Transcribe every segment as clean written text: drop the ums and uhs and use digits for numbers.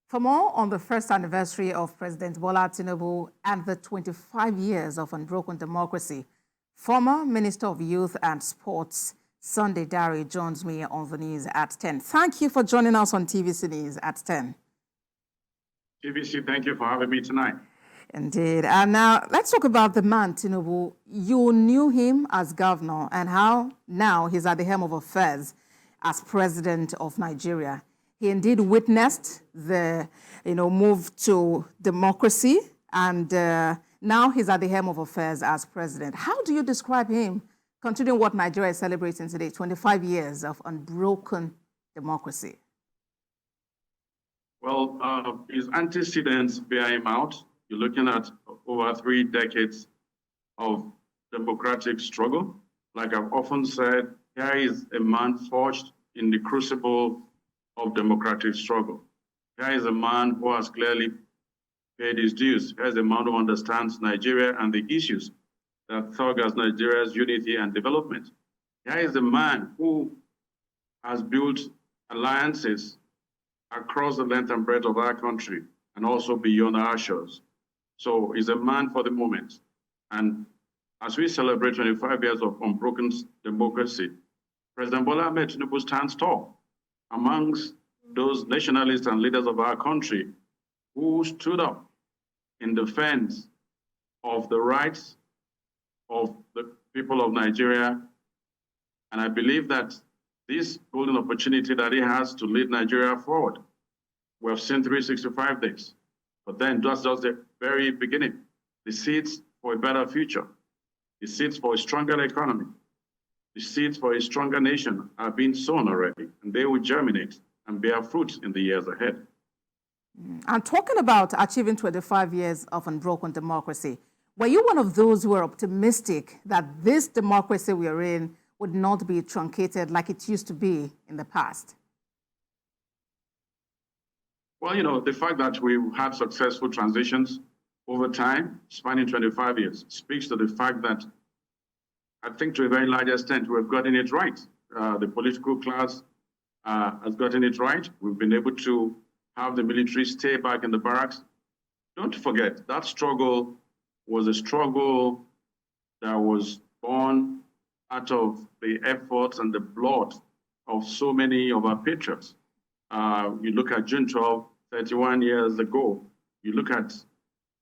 For more on the first anniversary of President Bola Tinubu and the 25 years of unbroken democracy, former Minister of Youth and Sports Sunday Dare joins me on the news at 10. Thank you for joining us on TVC News at 10. TVC, thank you for having me tonight. Indeed. And now let's talk about the man, Tinubu. You knew him as governor and how now he's at the helm of affairs as president of Nigeria. He indeed witnessed the move to democracy, and now he's at the helm of affairs as president. How do you describe him, considering what Nigeria is celebrating today, 25 years of unbroken democracy? Well, his antecedents bear him out. You're looking at over 3 decades of democratic struggle. Like I've often said, here is a man forged in the crucible of democratic struggle. Here is a man who has clearly paid his dues. Here is a man who understands Nigeria and the issues that thug as Nigeria's unity and development. Here is a man who has built alliances across the length and breadth of our country and also beyond our shores. So he's a man for the moment. And as we celebrate 25 years of unbroken democracy, President Bola Ahmed Tinubu stands tall amongst those nationalists and leaders of our country who stood up in defense of the rights of the people of Nigeria. And I believe that this golden opportunity that he has to lead Nigeria forward, we have seen 365 days, but then that's just the very beginning. The seeds for a better future, the seeds for a stronger economy, the seeds for a stronger nation are being sown already, and they will germinate and bear fruit in the years ahead. And talking about achieving 25 years of unbroken democracy, were you one of those who were optimistic that this democracy we are in would not be truncated like it used to be in the past? Well, the fact that we've had successful transitions over time, spanning 25 years, speaks to the fact that I think to a very large extent we've gotten it right. The political class has gotten it right. We've been able to have the military stay back in the barracks. Don't forget, that struggle was a struggle that was born out of the efforts and the blood of so many of our patriots. You look at June 12, 31 years ago. You look at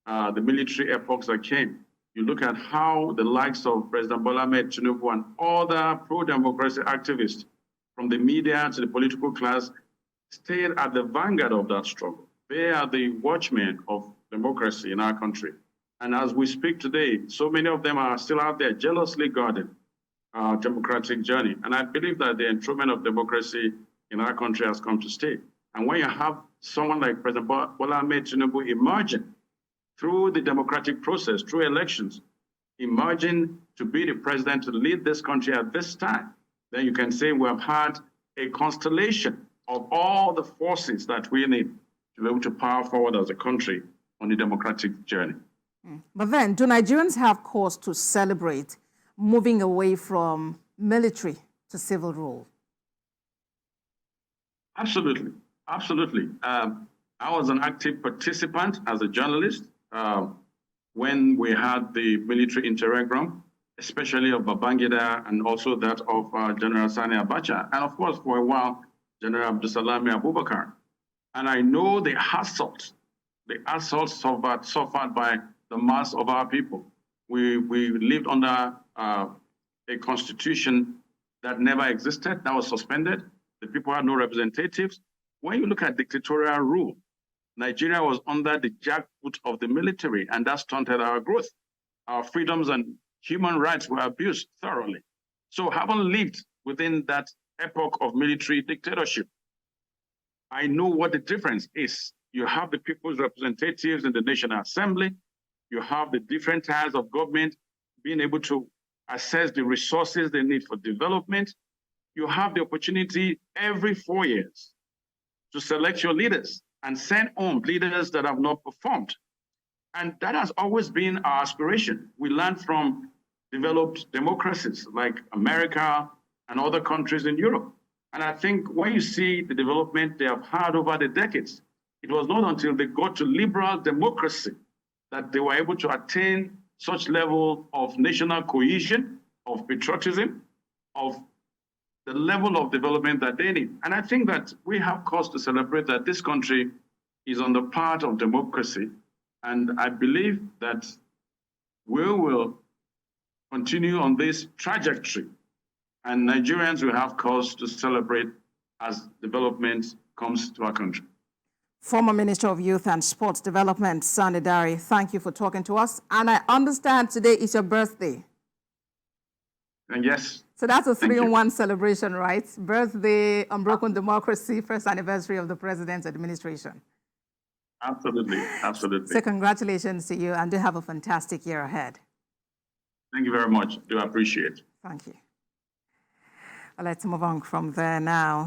the military epochs that came. You look at how the likes of President Bola Ahmed Tinubu and other pro-democracy activists from the media to the political class stayed at the vanguard of that struggle. They are the watchmen of democracy in our country. And as we speak today, so many of them are still out there jealously guarding our democratic journey. And I believe that the enthronement of democracy in our country has come to stay. And when you have someone like President Bola Ahmed Tinubu emerging through the democratic process, through elections, emerging to be the president to lead this country at this time, then you can say we have had a constellation of all the forces that we need to be able to power forward as a country on the democratic journey. But then, do Nigerians have cause to celebrate moving away from military to civil rule? Absolutely, absolutely. I was an active participant as a journalist when we had the military interregnum, especially of Babangida and also that of General Sani Abacha, and of course, for a while, General Abdulsalami Abubakar. And I know the assault suffered by the mass of our people. We lived under a constitution that never existed, that was suspended. The people had no representatives. When you look at dictatorial rule, Nigeria was under the jackboot of the military, and that stunted our growth. Our freedoms and human rights were abused thoroughly. So having lived within that epoch of military dictatorship, I know what the difference is. You have the people's representatives in the National Assembly. You have the different tiers of government being able to assess the resources they need for development. You have the opportunity every 4 years to select your leaders and send home leaders that have not performed. And that has always been our aspiration. We learned from developed democracies like America and other countries in Europe. And I think when you see the development they have had over the decades, It was not until they got to liberal democracy that they were able to attain such level of national cohesion, of patriotism, of the level of development that they need. And I think that we have cause to celebrate that this country is on the path of democracy. And I believe that we will continue on this trajectory, and Nigerians will have cause to celebrate as development comes to our country. Former Minister of Youth and Sports Development, Sani Dari, thank you for talking to us. And I understand today is your birthday. And yes. So that's a 3-in-1 celebration, right? Birthday, unbroken democracy, first anniversary of the president's administration. Absolutely, absolutely. So congratulations to you, and do have a fantastic year ahead. Thank you very much. Do appreciate it. Thank you. Well, let's move on from there now.